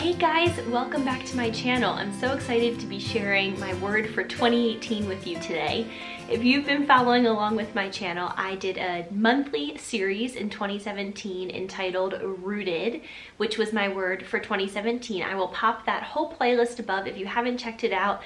Hey guys, welcome back to my channel. I'm so excited to be sharing my word for 2018 with you today. If you've been following along with my channel, I did a monthly series in 2017 entitled Rooted, which was my word for 2017. I will pop that whole playlist above if you haven't checked it out.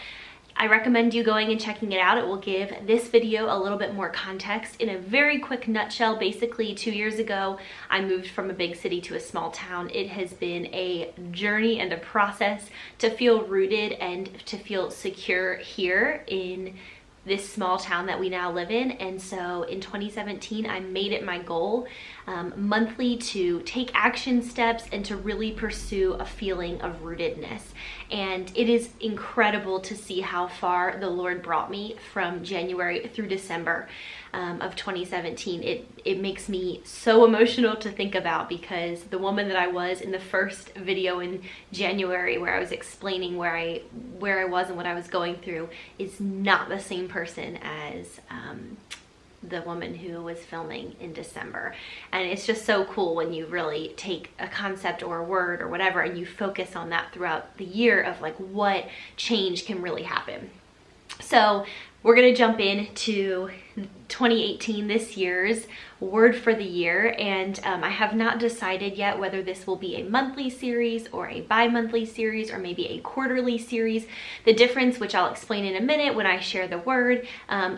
I recommend you going and checking it out. It will give this video a little bit more context. In a very quick nutshell, basically 2 years ago, I moved from a big city to a small town. It has been a journey and a process to feel rooted and to feel secure here in this small town that we now live in. And so in 2017, I made it my goal monthly to take action steps and to really pursue a feeling of rootedness. And it is incredible to see how far the Lord brought me from January through December of 2017. It makes me so emotional to think about, because the woman that I was in the first video in January, where I was explaining where I was and what I was going through, is not the same person as the woman who was filming in December. And it's just so cool when you really take a concept or a word or whatever and you focus on that throughout the year of like what change can really happen. So we're gonna jump into 2018, this year's word for the year, and I have not decided yet whether this will be a monthly series or a bi-monthly series or maybe a quarterly series. The difference, which I'll explain in a minute when I share the word,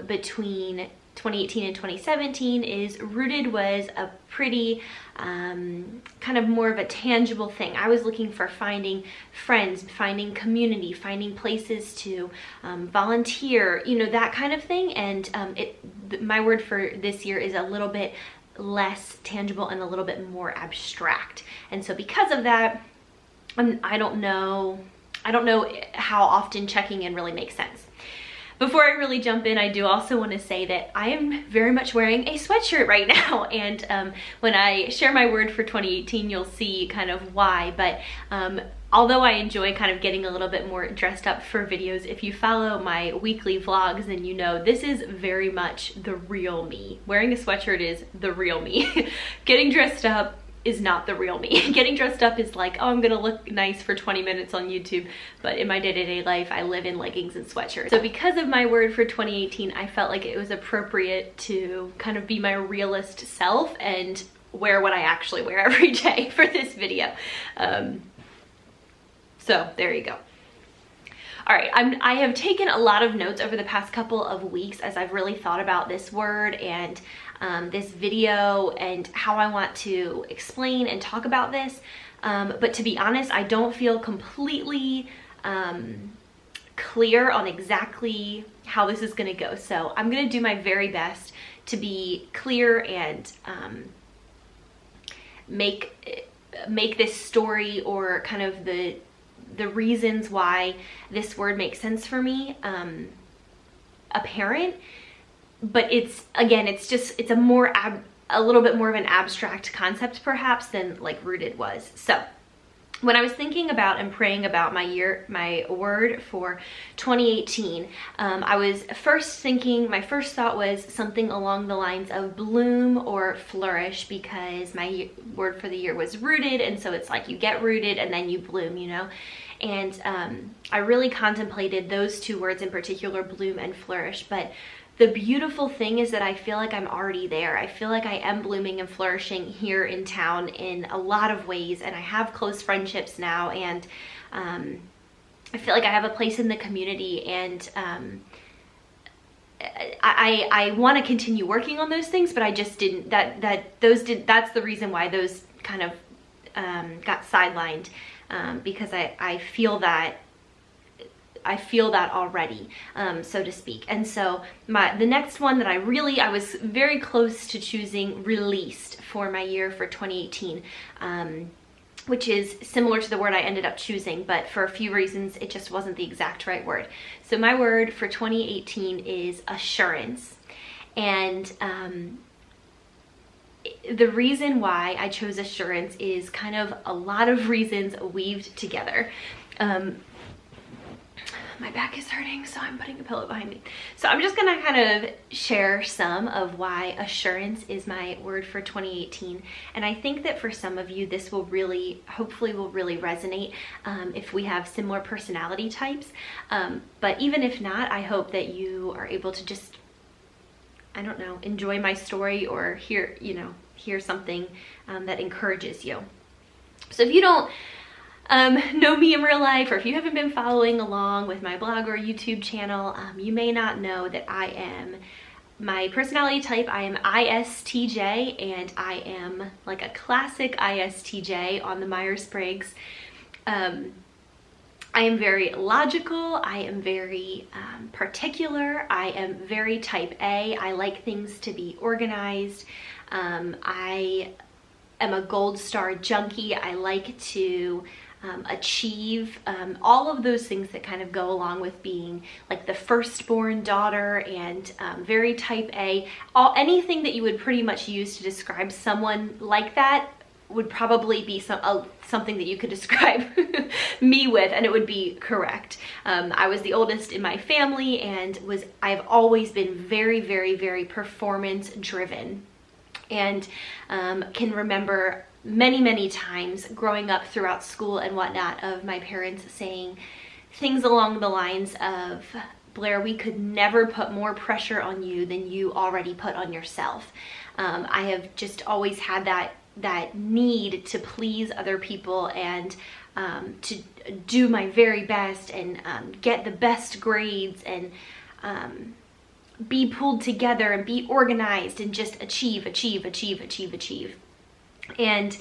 between 2018 and 2017 is rooted was a pretty kind of more of a tangible thing. I was looking for finding friends, finding community, finding places to volunteer, you know, that kind of thing. And my word for this year is a little bit less tangible and a little bit more abstract. And so because of that, I don't know how often checking in really makes sense. Before I really jump in, I do also want to say that I am very much wearing a sweatshirt right now, and when I share my word for 2018, you'll see kind of why. But although I enjoy kind of getting a little bit more dressed up for videos, if you follow my weekly vlogs, then you know this is very much the real me. Wearing a sweatshirt is the real me. Getting dressed up is not the real me. Getting dressed up is like, oh, I'm gonna look nice for 20 minutes on YouTube, but in my day-to-day life, I live in leggings and sweatshirts. So because of my word for 2018, I felt like it was appropriate to kind of be my realist self and wear what I actually wear every day for this video. So there you go. All right, I have taken a lot of notes over the past couple of weeks as I've really thought about this word and this video and how I want to explain and talk about this. But to be honest, I don't feel completely clear on exactly how this is gonna go. So I'm gonna do my very best to be clear and make this story, or kind of the reasons why this word makes sense for me, apparent. But it's a little bit more of an abstract concept perhaps than like rooted was. So when I was thinking about and praying about my word for 2018, I was first thinking, my first thought was something along the lines of bloom or flourish, because my word for the year was rooted, and so it's like you get rooted and then you bloom, you know? And I really contemplated those two words in particular, bloom and flourish. But the beautiful thing is that I feel like I'm already there. I feel like I am blooming and flourishing here in town in a lot of ways, and I have close friendships now, and I feel like I have a place in the community, and I want to continue working on those things, but I just didn't. That's the reason why those kind of got sidelined, because I feel that already, so to speak. And so the next one that I was very close to choosing released for my year for 2018, which is similar to the word I ended up choosing, but for a few reasons, it just wasn't the exact right word. So my word for 2018 is assurance. And the reason why I chose assurance is kind of a lot of reasons weaved together. My back is hurting, so I'm putting a pillow behind me. So I'm just gonna kind of share some of why assurance is my word for 2018. And I think that for some of you, this will really, hopefully will really resonate if we have similar personality types. But even if not, I hope that you are able to just, I don't know, enjoy my story or hear something that encourages you. So if you don't know me in real life, or if you haven't been following along with my blog or YouTube channel, you may not know that my personality type, I am ISTJ, and I am like a classic ISTJ on the Myers-Briggs. I am very logical, I am very particular, I am very type A, I like things to be organized, I am a gold star junkie, I like to achieve all of those things that kind of go along with being like the firstborn daughter, and very type A. Anything that you would pretty much use to describe someone like that would probably be something that you could describe me with, and it would be correct. I was the oldest in my family, and I've always been very, very, very performance driven, and can remember many times growing up throughout school and whatnot of my parents saying things along the lines of, Blair, we could never put more pressure on you than you already put on yourself. I have just always had that need to please other people, and to do my very best, and get the best grades, and be pulled together and be organized and just achieve. And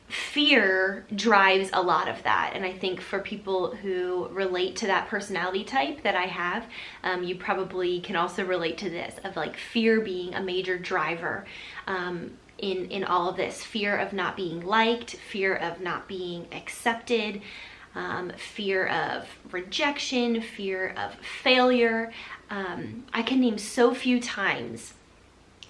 fear drives a lot of that. And I think for people who relate to that personality type that I have, you probably can also relate to this, of like fear being a major driver in all of this. Fear of not being liked, fear of not being accepted, fear of rejection, fear of failure. I can name so few times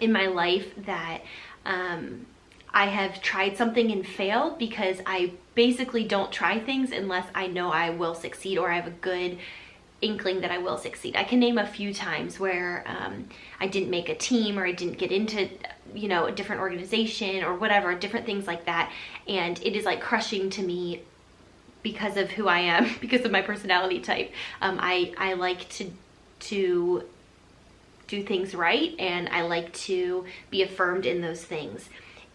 in my life that I have tried something and failed, because I basically don't try things unless I know I will succeed, or I have a good inkling that I will succeed. I can name a few times where I didn't make a team, or I didn't get into a different organization or whatever, different things like that, and it is like crushing to me because of who I am, because of my personality type. I like to do things right, and I like to be affirmed in those things.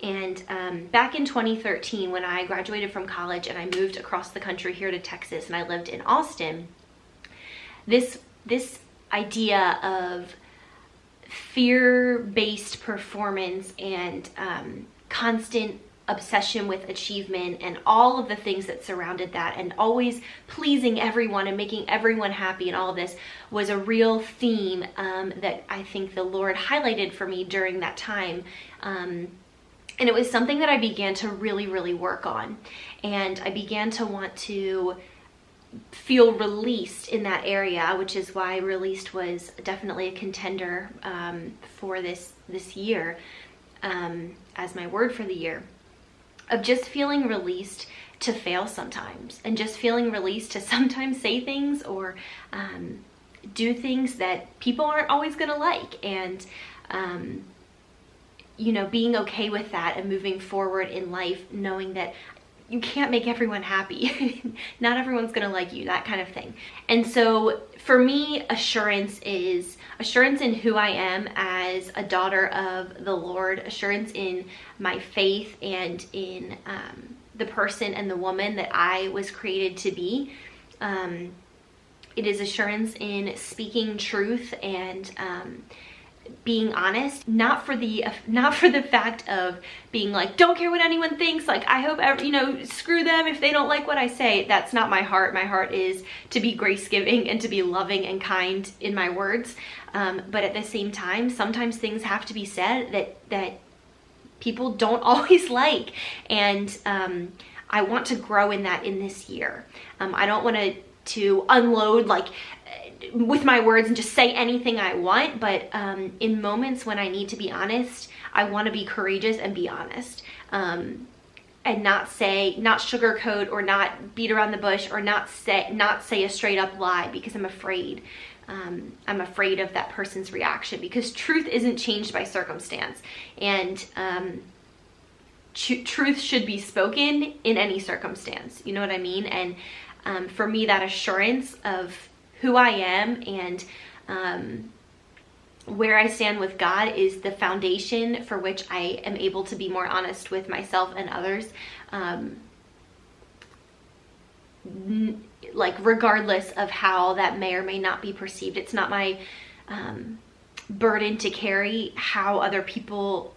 And back in 2013, when I graduated from college and I moved across the country here to Texas, and I lived in Austin, this idea of fear-based performance and constant obsession with achievement and all of the things that surrounded that, and always pleasing everyone and making everyone happy, and all of this was a real theme that I think the Lord highlighted for me during that time. And it was something that I began to really work on, and I began to want to feel released in that area, which is why released was definitely a contender for this year as my word for the year. Of just feeling released to fail sometimes, and just feeling released to sometimes say things or do things that people aren't always gonna like, and being okay with that, and moving forward in life knowing that you can't make everyone happy. Not everyone's gonna like you, that kind of thing. And so for me, assurance is assurance in who I am as a daughter of the Lord, assurance in my faith, and in the person and the woman that I was created to be. It is assurance in speaking truth and being honest, not for the fact of being like, don't care what anyone thinks, like I hope screw them if they don't like what I say. That's not my heart. My heart is to be grace-giving and to be loving and kind in my words, but at the same time, sometimes things have to be said that people don't always like, and I want to grow in that in this year. I don't want to unload like with my words and just say anything I want, but in moments when I need to be honest, I want to be courageous and be honest. and not sugarcoat or not beat around the bush or not say a straight up lie because I'm afraid. I'm afraid of that person's reaction, because truth isn't changed by circumstance, and truth should be spoken in any circumstance. You know what I mean? And for me, that assurance of who I am and where I stand with God is the foundation for which I am able to be more honest with myself and others. Like regardless of how that may or may not be perceived. It's not my burden to carry how other people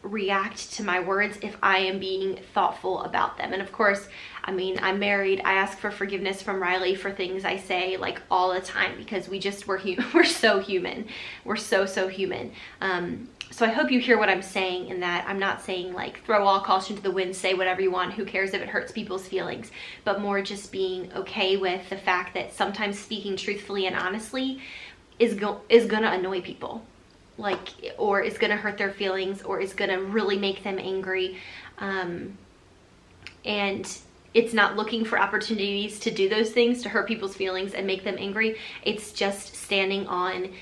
react to my words if I am being thoughtful about them. And of course, I mean, I'm married. I ask for forgiveness from Riley for things I say like all the time, because we're so human. We're so human. So I hope you hear what I'm saying, in that I'm not saying like throw all caution to the wind, say whatever you want, who cares if it hurts people's feelings, but more just being okay with the fact that sometimes speaking truthfully and honestly is gonna annoy people, like, or is gonna hurt their feelings, or is gonna really make them angry. And it's not looking for opportunities to do those things to hurt people's feelings and make them angry. It's just standing on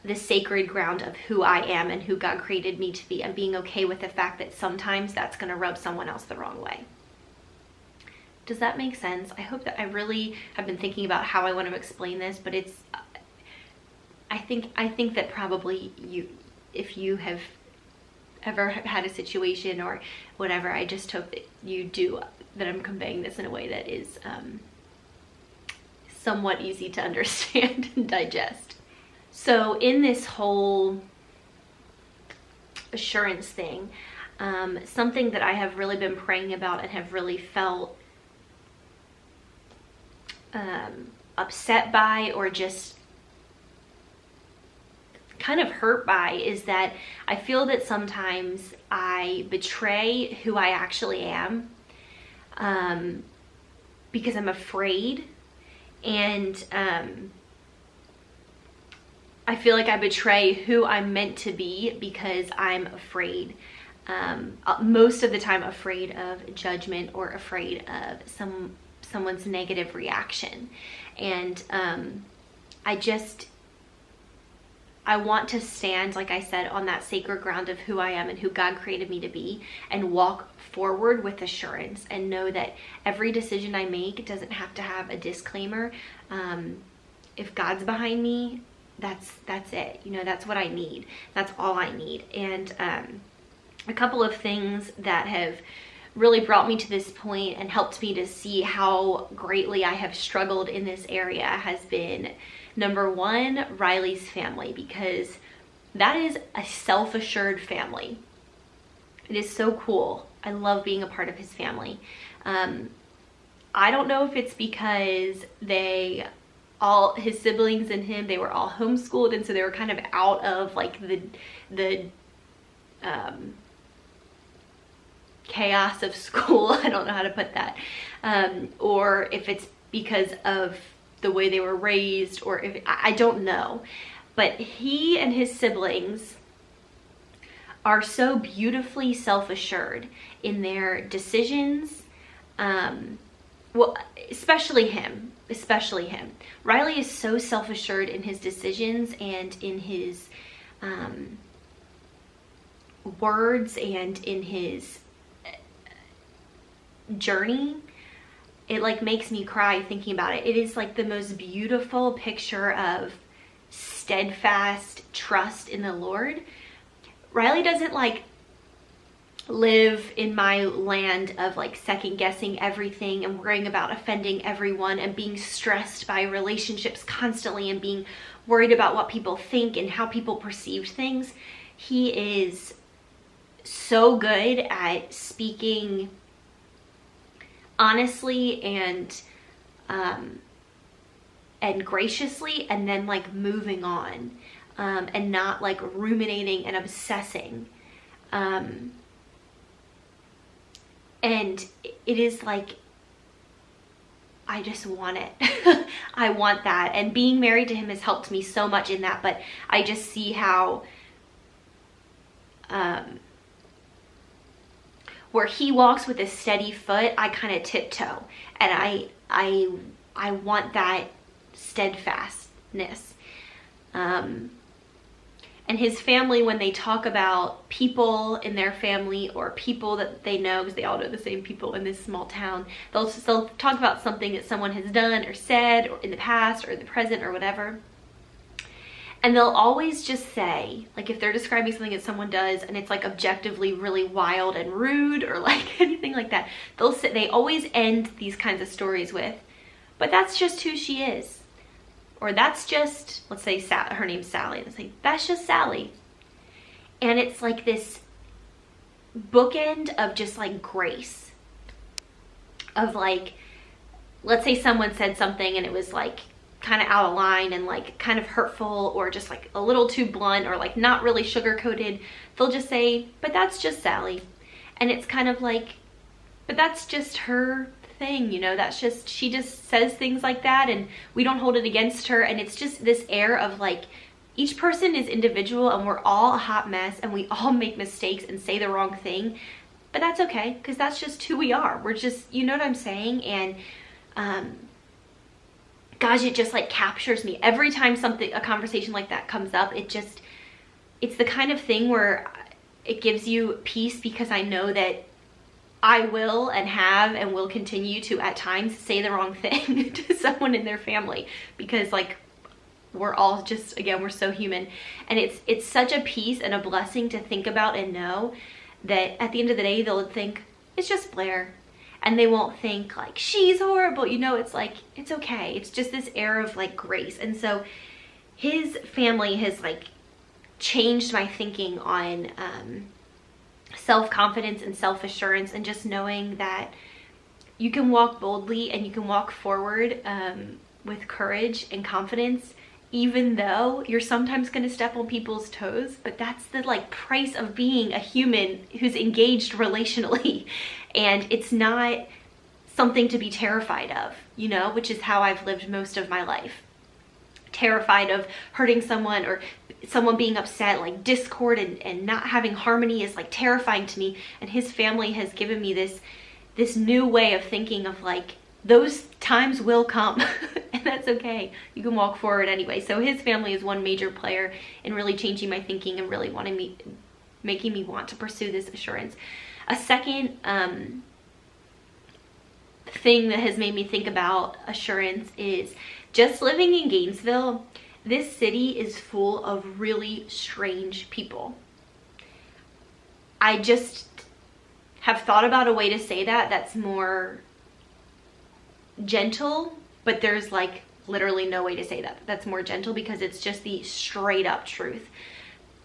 the sacred ground of who I am and who God created me to be, and being okay with the fact that sometimes that's going to rub someone else the wrong way. Does that make sense? I hope that I really have been thinking about how I want to explain this, but it's, I think that probably if you have ever had a situation or whatever, I just hope that I'm conveying this in a way that is somewhat easy to understand and digest. So in this whole assurance thing, something that I have really been praying about and have really felt upset by, or just kind of hurt by, is that I feel that sometimes I betray who I actually am because I'm afraid, and I feel like I betray who I'm meant to be because I'm afraid. Most of the time afraid of judgment, or afraid of someone's negative reaction. And I want to stand, like I said, on that sacred ground of who I am and who God created me to be, and walk forward with assurance, and know that every decision I make doesn't have to have a disclaimer. If God's behind me, that's it. You know, that's what I need. That's all I need. And a couple of things that have really brought me to this point and helped me to see how greatly I have struggled in this area has been, number one, Riley's family, because that is a self-assured family. It is so cool. I love being a part of his family. I don't know if it's because all his siblings and him, they were all homeschooled, and so they were kind of out of like the chaos of school. I don't know how to put that. Or if it's because of the way they were raised, or if I don't know. But he and his siblings are so beautifully self-assured in their decisions. Well, especially him. Riley is so self-assured in his decisions and in his words and in his journey. It like makes me cry thinking about it. It is like the most beautiful picture of steadfast trust in the Lord. Riley doesn't like live in my land of like second guessing everything and worrying about offending everyone and being stressed by relationships constantly and being worried about what people think and how people perceive things. He is so good at speaking honestly and graciously, and then like moving on, and not like ruminating and obsessing. And it is like, I just want it. I want that. And being married to him has helped me so much in that, but I just see how where he walks with a steady foot, I kind of tiptoe, and I want that steadfastness. And his family, when they talk about people in their family or people that they know, because they all know the same people in this small town, they'll talk about something that someone has done or said or in the past or in the present or whatever. And they'll always just say, like if they're describing something that someone does and it's like objectively really wild and rude or like anything like that, they always end these kinds of stories with, but that's just who she is. Or that's just, let's say her name's Sally. And it's like, that's just Sally. And it's like this bookend of just like grace. Of like, let's say someone said something and it was like kind of out of line and like kind of hurtful or just like a little too blunt or like not really sugar-coated. They'll just say, but that's just Sally. And it's kind of like, but that's just her thing, you know, that's just, she just says things like that and we don't hold it against her. And it's just this air of like, each person is individual and we're all a hot mess and we all make mistakes and say the wrong thing, but that's okay, because that's just who we are. We're just, you know what I'm saying? And gosh, it just like captures me every time a conversation like that comes up. It's the kind of thing where it gives you peace, because I know that I will and have and will continue to at times say the wrong thing to someone in their family, because like we're all just, again, we're so human. And it's such a peace and a blessing to think about and know that at the end of the day, they'll think it's just Blair, and they won't think like she's horrible. You know, it's like, it's okay. It's just this air of like grace. And so his family has like changed my thinking on self-confidence and self-assurance, and just knowing that you can walk boldly and you can walk forward with courage and confidence, even though you're sometimes going to step on people's toes. But that's the like price of being a human who's engaged relationally. And it's not something to be terrified of, you know, which is how I've lived most of my life. Terrified of hurting someone or someone being upset. Like discord and not having harmony is like terrifying to me. And his family has given me this new way of thinking of like, those times will come and that's okay. You can walk forward anyway. So his family is one major player in really changing my thinking and really making me want to pursue this assurance. A second thing that has made me think about assurance is just living in Gainesville. This city is full of really strange people. I just have thought about a way to say that's more gentle, but there's like literally no way to say that's more gentle, because it's just the straight up truth.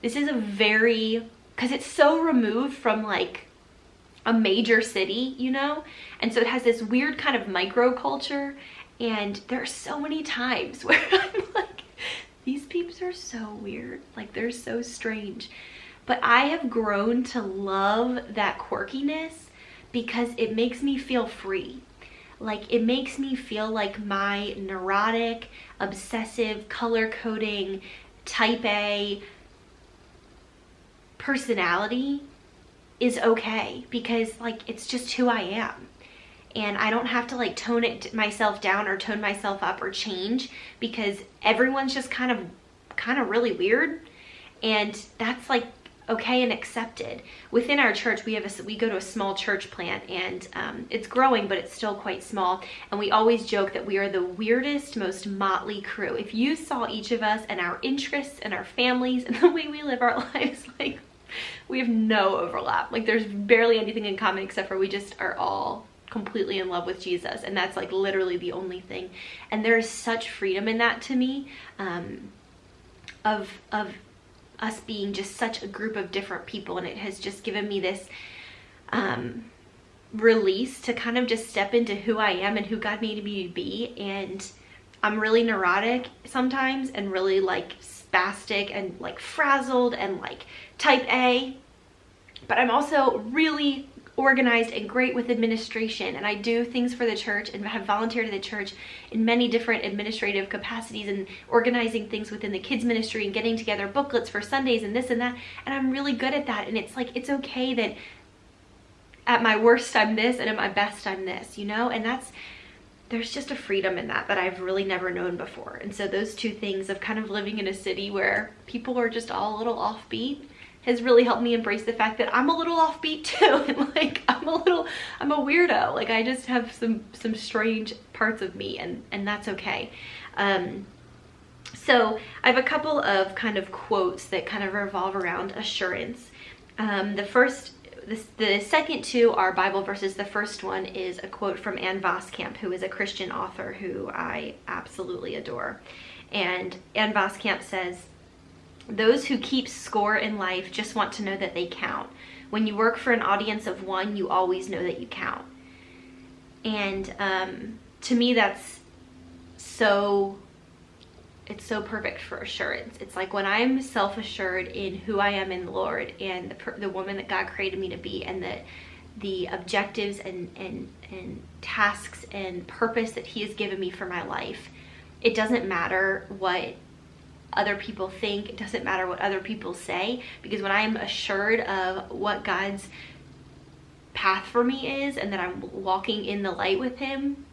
This is because it's so removed from like a major city, you know, and so it has this weird kind of micro culture. And there are so many times where I'm like, these peeps are so weird, like they're so strange. But I have grown to love that quirkiness, because it makes me feel free. Like it makes me feel like my neurotic, obsessive, color coding, type A personality is okay, because like it's just who I am. And I don't have to like tone it myself down or tone myself up or change, because everyone's just kind of really weird, and that's like okay and accepted. Within our church, we go to a small church plant, and it's growing, but it's still quite small. And we always joke that we are the weirdest, most motley crew. If you saw each of us and our interests and our families and the way we live our lives, like we have no overlap. Like there's barely anything in common, except for we just are all completely in love with Jesus, and that's like literally the only thing. And there is such freedom in that to me, of us being just such a group of different people, and it has just given me this release to kind of just step into who I am and who God made me to be. And I'm really neurotic sometimes, and really like spastic and like frazzled and like type A, but I'm also really organized and great with administration, and I do things for the church and have volunteered at the church in many different administrative capacities, and organizing things within the kids ministry and getting together booklets for Sundays and this and that, and I'm really good at that. And it's like, it's okay that at my worst I'm this, and at my best I'm this, you know? And there's just a freedom in that I've really never known before. And so those two things of kind of living in a city where people are just all a little offbeat has really helped me embrace the fact that I'm a little offbeat too. And like, I'm a weirdo. Like, I just have some strange parts of me, and that's okay. So I have a couple of kind of quotes that kind of revolve around assurance. The second two are Bible verses. The first one is a quote from Ann Voskamp, who is a Christian author who I absolutely adore. And Ann Voskamp says, "Those who keep score in life just want to know that they count. When you work for an audience of one, you always know that you count." And to me, it's so perfect for assurance. It's like when I'm self-assured in who I am in the Lord and the woman that God created me to be, and the objectives and tasks and purpose that He has given me for my life, it doesn't matter what other people think. It doesn't matter what other people say, because when I'm assured of what God's path for me is, and that I'm walking in the light with Him,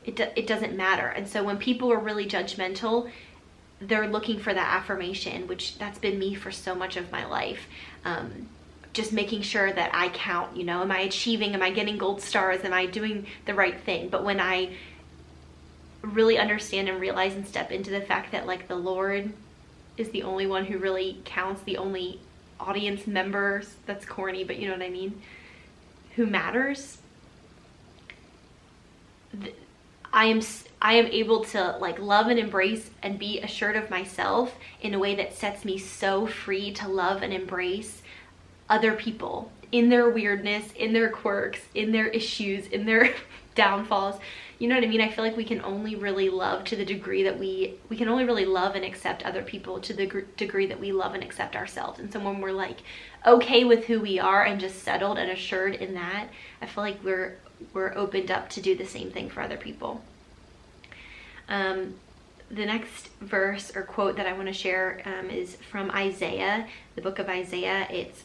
it doesn't matter. And so when people are really judgmental, they're looking for that affirmation, which that's been me for so much of my life. Just making sure that I count, you know, am I achieving? Am I getting gold stars? Am I doing the right thing? But when I really understand and realize and step into the fact that like the Lord is the only one who really counts, the only audience members, that's corny, but you know what I mean, who matters, I am able to like love and embrace and be assured of myself in a way that sets me so free to love and embrace other people in their weirdness, in their quirks, in their issues, in their downfalls. You know what I mean? I feel like we can only really love to the degree that we can only really love and accept other people to the degree that we love and accept ourselves. And so when we're like okay with who we are and just settled and assured in that, I feel like we're opened up to do the same thing for other people. The next verse or quote that I want to share is from Isaiah, the book of Isaiah. It's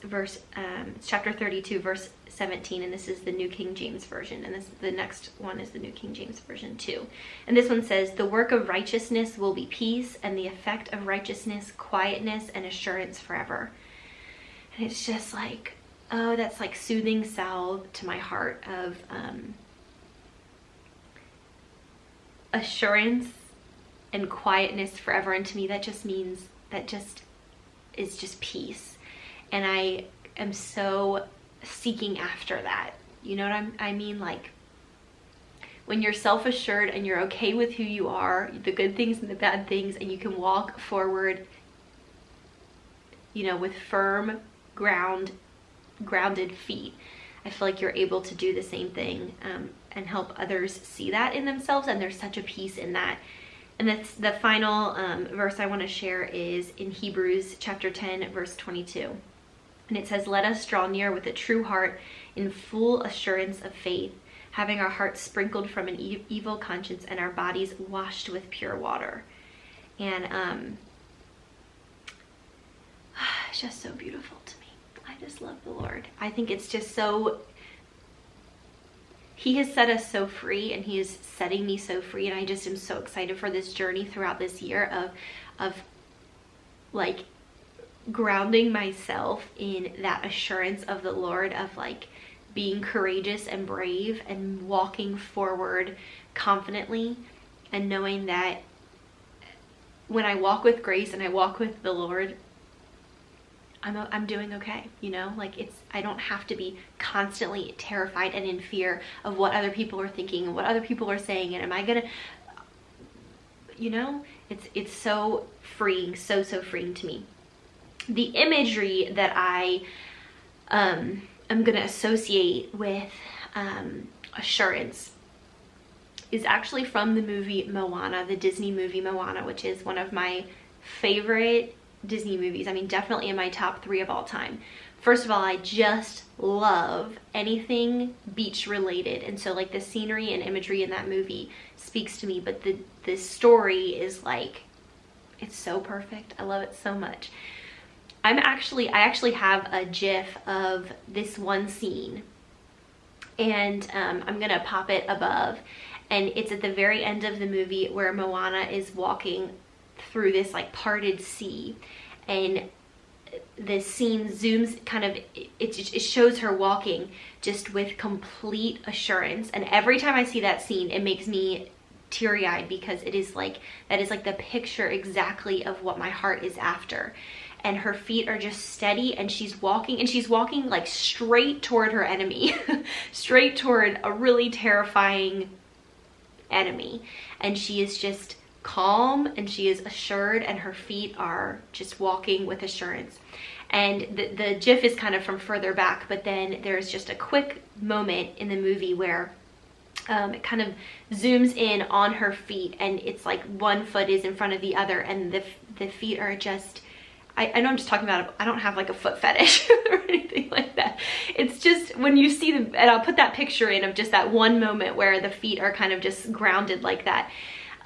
chapter 32, verse 17, and this is the New King James Version, and the next one is the New King James Version too. And this one says, "The work of righteousness will be peace, and the effect of righteousness, quietness and assurance forever." And it's just like, oh, that's like soothing salve to my heart of assurance and quietness forever. And to me, that just means is just peace. And I am so seeking after that. You know what I mean? Like when you're self-assured and you're okay with who you are, the good things and the bad things, and you can walk forward, you know, with firm grounded feet. I feel like you're able to do the same thing and help others see that in themselves, and there's such a peace in that. And that's the final verse I want to share is in Hebrews chapter 10, verse 22. And it says, "Let us draw near with a true heart in full assurance of faith, having our hearts sprinkled from an evil conscience and our bodies washed with pure water." And it's just so beautiful to me. I just love the Lord. I think it's just so, He has set us so free, and He is setting me so free. And I just am so excited for this journey throughout this year of like grounding myself in that assurance of the Lord, of like being courageous and brave and walking forward confidently, and knowing that when I walk with grace and I walk with the Lord, I'm doing okay, you know? Like I don't have to be constantly terrified and in fear of what other people are thinking and what other people are saying, and am I gonna, you know? It's so freeing, so freeing to me. The imagery that I am gonna associate with assurance is actually from the movie Moana, the Disney movie Moana, which is one of my favorite Disney movies. I mean, definitely in my top 3 of all time. First of all, I just love anything beach related, and so like the scenery and imagery in that movie speaks to me, but the story is like, it's so perfect. I love it so much. I actually have a GIF of this one scene, and I'm gonna pop it above, and it's at the very end of the movie where Moana is walking through this like parted sea, and the scene zooms kind of, it shows her walking just with complete assurance. And every time I see that scene, it makes me teary-eyed, because it is like, that is like the picture exactly of what my heart is after. And her feet are just steady, and she's walking like straight toward her enemy, straight toward a really terrifying enemy. And she is just calm, and she is assured, and her feet are just walking with assurance. And the GIF is kind of from further back, but then there's just a quick moment in the movie where it kind of zooms in on her feet, and it's like one foot is in front of the other, and the feet are just, I know I'm just talking about, I don't have like a foot fetish or anything like that. It's just when you see them, and I'll put that picture in of just that one moment where the feet are kind of just grounded like that.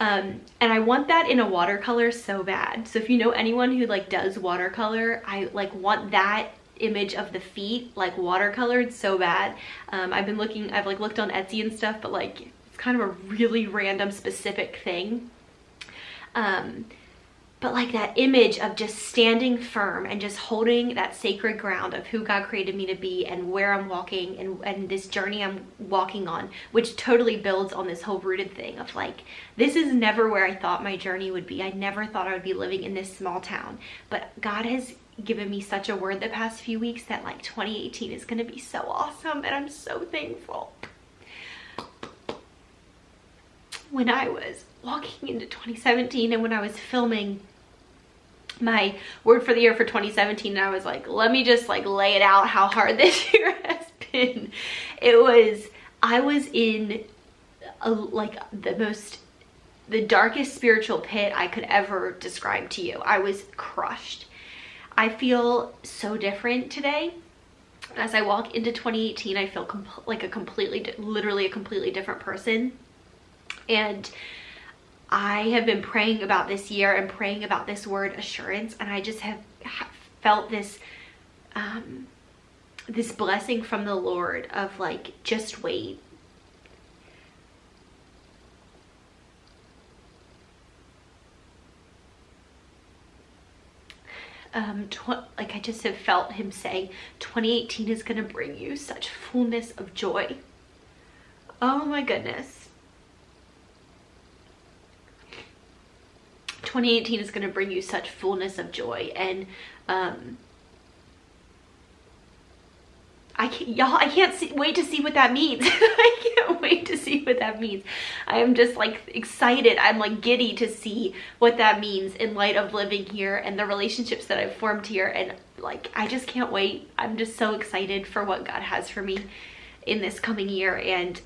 And I want that in a watercolor so bad. So if you know anyone who like does watercolor, I like want that image of the feet like watercolored so bad. I've like looked on Etsy and stuff, but like it's kind of a really random specific thing. But like that image of just standing firm and just holding that sacred ground of who God created me to be, and where I'm walking, and this journey I'm walking on, which totally builds on this whole rooted thing of like, this is never where I thought my journey would be. I never thought I would be living in this small town, but God has given me such a word the past few weeks that like 2018 is going to be so awesome, and I'm so thankful. When I was walking into 2017, and when I was filming my word for the year for 2017, and I was like, let me just like lay it out how hard this year has been. I was in the darkest spiritual pit I could ever describe to you. I was crushed. I feel so different today. As I walk into 2018, I feel like literally a completely different person. And I have been praying about this year and praying about this word assurance, and I just have felt this this blessing from the Lord of like, just wait. Like I just have felt him say, 2018 is going to bring you such fullness of joy. Oh my goodness. 2018 is going to bring you such fullness of joy. And I can't wait to see what that means. I can't wait to see what that means. I am just like excited. I'm like giddy to see what that means in light of living here and the relationships that I've formed here. And like, I just can't wait. I'm just so excited for what God has for me in this coming year, and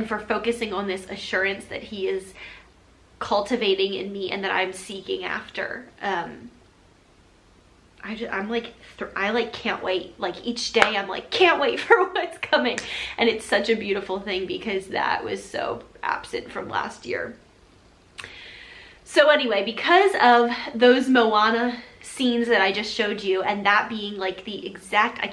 for focusing on this assurance that he is cultivating in me and that I'm seeking after. I can't wait. Like each day I'm like, can't wait for what's coming. And it's such a beautiful thing, because that was so absent from last year. So anyway, because of those Moana scenes that I just showed you, and that being like the exact, I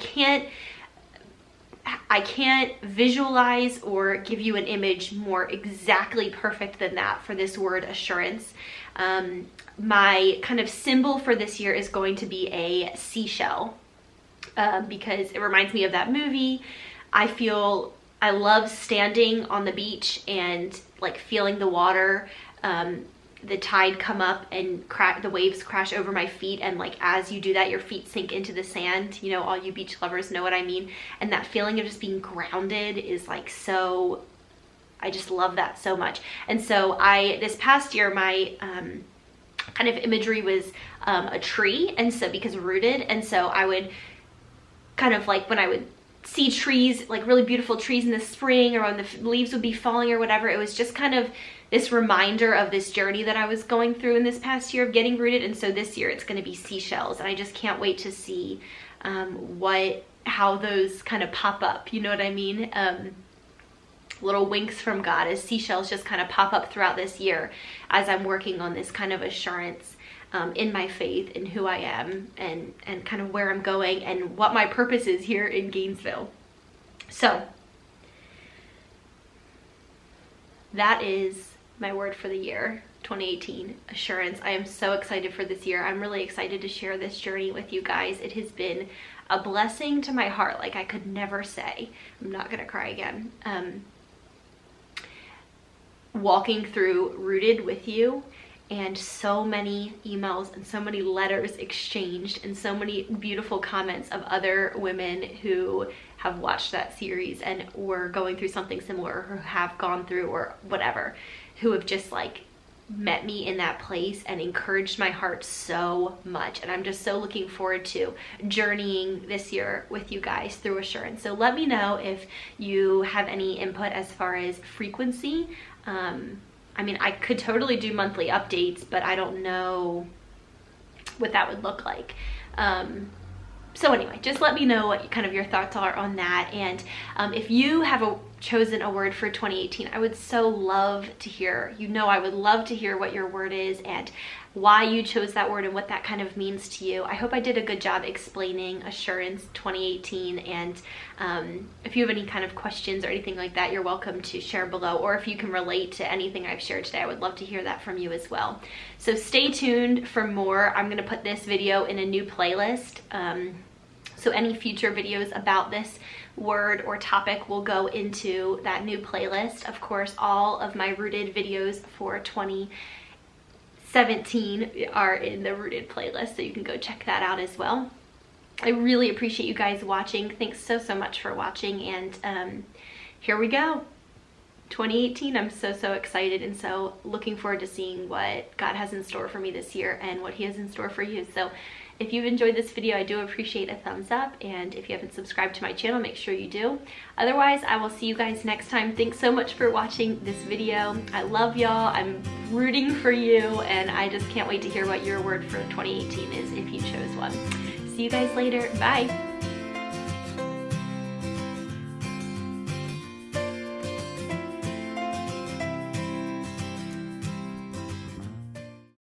can't visualize or give you an image more exactly perfect than that for this word assurance. My kind of symbol for this year is going to be a seashell, because it reminds me of that movie. I love standing on the beach and like feeling the water, the tide come up and the waves crash over my feet, and like as you do that, your feet sink into the sand. You know, all you beach lovers know what I mean. And that feeling of just being grounded is like so, I just love that so much. And so this past year, my kind of imagery was a tree, and so because rooted, and so I would kind of like, when I would see trees, like really beautiful trees in the spring, or when the leaves would be falling or whatever, it was just kind of this reminder of this journey that I was going through in this past year of getting rooted. And so this year it's going to be seashells, and I just can't wait to see how those kind of pop up, you know what I mean? Little winks from God as seashells just kind of pop up throughout this year as I'm working on this kind of assurance. in my faith and who I am and kind of where I'm going and what my purpose is here in Gainesville. So that is my word for the year 2018, assurance. I am so excited for this year. I'm really excited to share this journey with you guys. It has been a blessing to my heart, like I could never say. I'm not gonna cry again. Walking through Rooted with you, and so many emails and so many letters exchanged and so many beautiful comments of other women who have watched that series and were going through something similar, or have gone through, or whatever, who have just like met me in that place and encouraged my heart so much. And I'm just so looking forward to journeying this year with you guys through assurance. So let me know if you have any input as far as frequency. I mean, I could totally do monthly updates, but I don't know what that would look like. So anyway, just let me know what kind of your thoughts are on that. And if you have chosen a word for 2018, I would so love to hear. I would love to hear what your word is and why you chose that word and what that kind of means to you. I hope I did a good job explaining Assurance 2018. And if you have any kind of questions or anything like that, you're welcome to share below. Or if you can relate to anything I've shared today, I would love to hear that from you as well. So stay tuned for more. I'm going to put this video in a new playlist. So any future videos about this word or topic will go into that new playlist. Of course, all of my Rooted videos for 2017 are in the Rooted playlist, so you can go check that out as well. I really appreciate you guys watching. Thanks so much for watching, and here we go. 2018, I'm so excited and so looking forward to seeing what God has in store for me this year and what he has in store for you. So if you've enjoyed this video, I do appreciate a thumbs up, and if you haven't subscribed to my channel, make sure you do. Otherwise, I will see you guys next time. Thanks so much for watching this video. I love y'all. I'm rooting for you, and I just can't wait to hear what your word for 2018 is if you chose one. See you guys later. Bye.